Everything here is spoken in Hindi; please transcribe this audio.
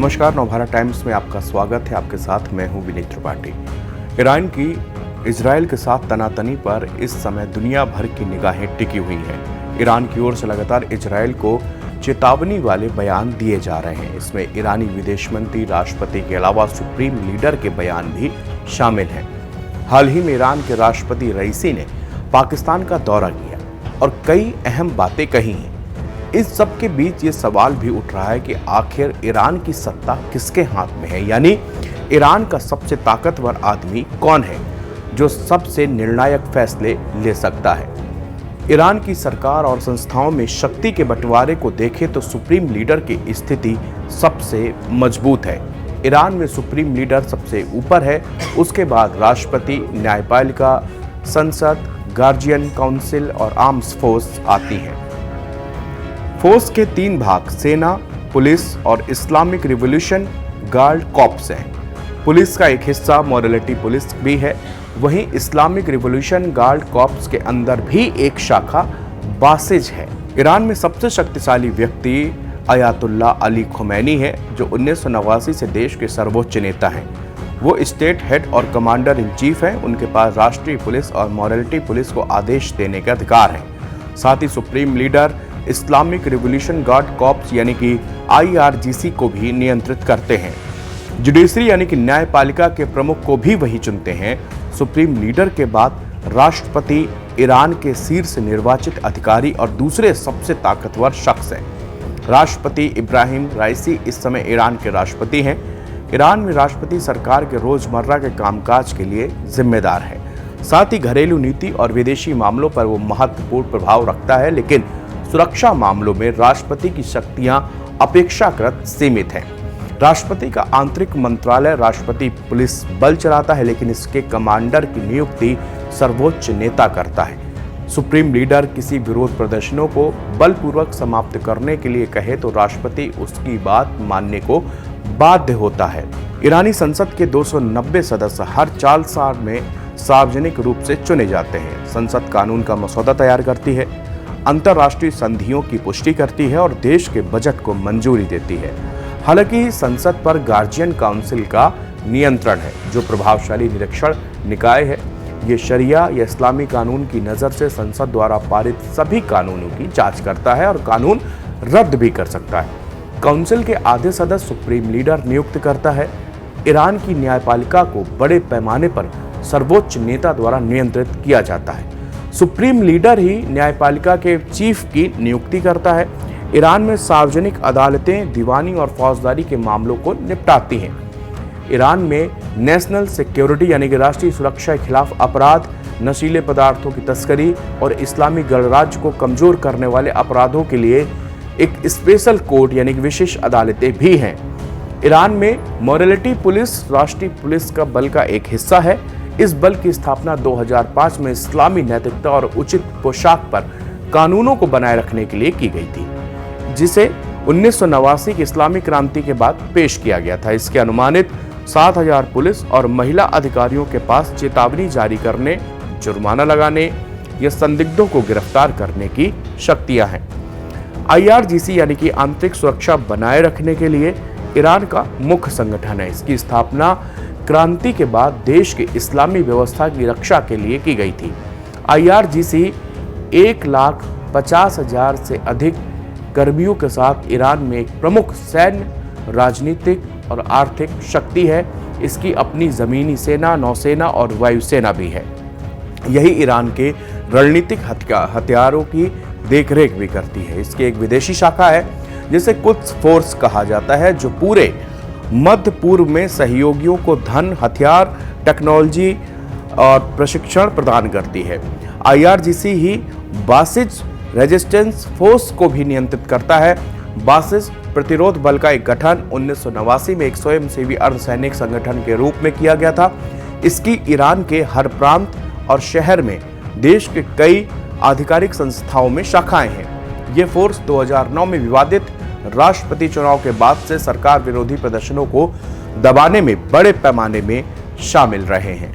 नमस्कार, नवभारत टाइम्स में आपका स्वागत है। आपके साथ मैं हूं विनीत त्रिपाठी। ईरान की इजराइल के साथ तनातनी पर इस समय दुनिया भर की निगाहें टिकी हुई हैं। ईरान की ओर से लगातार इजराइल को चेतावनी वाले बयान दिए जा रहे हैं। इसमें ईरानी विदेश मंत्री, राष्ट्रपति के अलावा सुप्रीम लीडर के बयान भी शामिल हैं। हाल ही में ईरान के राष्ट्रपति रईसी ने पाकिस्तान का दौरा किया और कई अहम बातें कही हैं। इस सब के बीच ये सवाल भी उठ रहा है कि आखिर ईरान की सत्ता किसके हाथ में है, यानी ईरान का सबसे ताकतवर आदमी कौन है जो सबसे निर्णायक फैसले ले सकता है। ईरान की सरकार और संस्थाओं में शक्ति के बंटवारे को देखें तो सुप्रीम लीडर की स्थिति सबसे मजबूत है। ईरान में सुप्रीम लीडर सबसे ऊपर है, उसके बाद राष्ट्रपति, न्यायपालिका, संसद, गार्जियन काउंसिल और आर्म्स फोर्स आती हैं। फोर्स के 3 भाग सेना, पुलिस और इस्लामिक रिवॉल्यूशन गार्ड कॉर्प्स हैं। पुलिस का एक हिस्सा मोरालिटी पुलिस भी है। वहीं इस्लामिक रिवॉल्यूशन गार्ड कॉर्प्स के अंदर भी एक शाखा बासिज है। ईरान में सबसे शक्तिशाली व्यक्ति अयातुल्ला अली खुमैनी है, जो 1989 से देश के सर्वोच्च नेता हैं। वो स्टेट हेड और कमांडर इन चीफ हैं। उनके पास राष्ट्रीय पुलिस और मोरालिटी पुलिस को आदेश देने का अधिकार है। साथ ही supreme leader Islamic revolution guard corps यानी कि IRGC को भी नियंत्रित करते हैं। जुडिशरी यानी कि न्यायपालिका के प्रमुख को भी वही चुनते हैं। सुप्रीम लीडर के बाद राष्ट्रपति ईरान के शीर्ष निर्वाचित अधिकारी और दूसरे सबसे ताकतवर शख्स हैं। राष्ट्रपति इब्राहिम राइसी इस समय ईरान के राष्ट्रपति हैं। ईरान में राष्ट्रपति सरकार के रोजमर्रा के कामकाज के लिए जिम्मेदार है। साथ ही घरेलू नीति और विदेशी मामलों पर वो महत्वपूर्ण प्रभाव रखता है, लेकिन सुरक्षा मामलों में राष्ट्रपति की शक्तियां अपेक्षाकृत सीमित हैं। राष्ट्रपति का आंतरिक मंत्रालय राष्ट्रपति पुलिस बल चलाता है, लेकिन इसके कमांडर की नियुक्ति सर्वोच्च नेता करता है। सुप्रीम लीडर किसी विरोध प्रदर्शनों को बलपूर्वक समाप्त करने के लिए कहे तो राष्ट्रपति उसकी बात मानने को बाध्य होता है। ईरानी संसद के 290 सदस्य हर 4 साल में सार्वजनिक रूप से चुने जाते हैं। संसद कानून का मसौदा तैयार करती है, अंतर्राष्ट्रीय संधियों की पुष्टि करती है और देश के बजट को मंजूरी देती है। हालांकि संसद पर गार्जियन काउंसिल का नियंत्रण है, जो प्रभावशाली निरीक्षण निकाय है। ये शरिया या इस्लामी कानून की नज़र से संसद द्वारा पारित सभी कानूनों की जांच करता है और कानून रद्द भी कर सकता है। काउंसिल के आधे सदस्य सुप्रीम लीडर नियुक्त करता है। ईरान की न्यायपालिका को बड़े पैमाने पर सर्वोच्च नेता द्वारा नियंत्रित किया जाता है। सुप्रीम लीडर ही न्यायपालिका के चीफ की नियुक्ति करता है। ईरान में सार्वजनिक अदालतें दीवानी और फौजदारी के मामलों को निपटाती हैं। ईरान में नेशनल सिक्योरिटी यानी कि राष्ट्रीय सुरक्षा के खिलाफ अपराध, नशीले पदार्थों की तस्करी और इस्लामी गणराज्य को कमजोर करने वाले अपराधों के लिए एक स्पेशल कोर्ट यानी कि विशेष अदालतें भी हैं। ईरान में मोरालिटी पुलिस राष्ट्रीय पुलिस का बल का एक हिस्सा है। इस बल की स्थापना 2005 में इस्लामी नैतिकता और उचित पोशाक पर कानूनों को बनाए रखने के लिए की गई थी, जिसे 1989 की इस्लामी क्रांति के बाद पेश किया गया था। इसके अनुमानित 7000 पुलिस और महिला अधिकारियों के पास चेतावनी जारी करने, जुर्माना लगाने या संदिग्धों को गिरफ्तार करने की शक्तियां हैं। IRGC यानी कि आंतरिक सुरक्षा बनाए रखने के लिए ईरान का मुख्य संगठन है। इसकी स्थापना क्रांति के बाद देश की इस्लामी व्यवस्था की रक्षा के लिए की गई थी। IRGC 1,50,000 से अधिक कर्मियों के साथ ईरान में एक प्रमुख सैन्य, राजनीतिक और आर्थिक शक्ति है। इसकी अपनी जमीनी सेना, नौसेना और वायुसेना भी है। यही ईरान के रणनीतिक हथियारों की देखरेख भी करती है। इसकी एक विदेशी शाखा है जिसे कुद्स फोर्स कहा जाता है, जो पूरे मध्य पूर्व में सहयोगियों को धन, हथियार, टेक्नोलॉजी और प्रशिक्षण प्रदान करती है। IRGC ही बासिज रेजिस्टेंस फोर्स को भी नियंत्रित करता है। बासिज प्रतिरोध बल का एक गठन 1989 में एक स्वयंसेवी अर्धसैनिक संगठन के रूप में किया गया था। इसकी ईरान के हर प्रांत और शहर में देश के कई आधिकारिक संस्थाओं में शाखाएं हैं। ये फोर्स 2009 में विवादित राष्ट्रपति चुनाव के बाद से सरकार विरोधी प्रदर्शनों को दबाने में बड़े पैमाने में शामिल रहे हैं।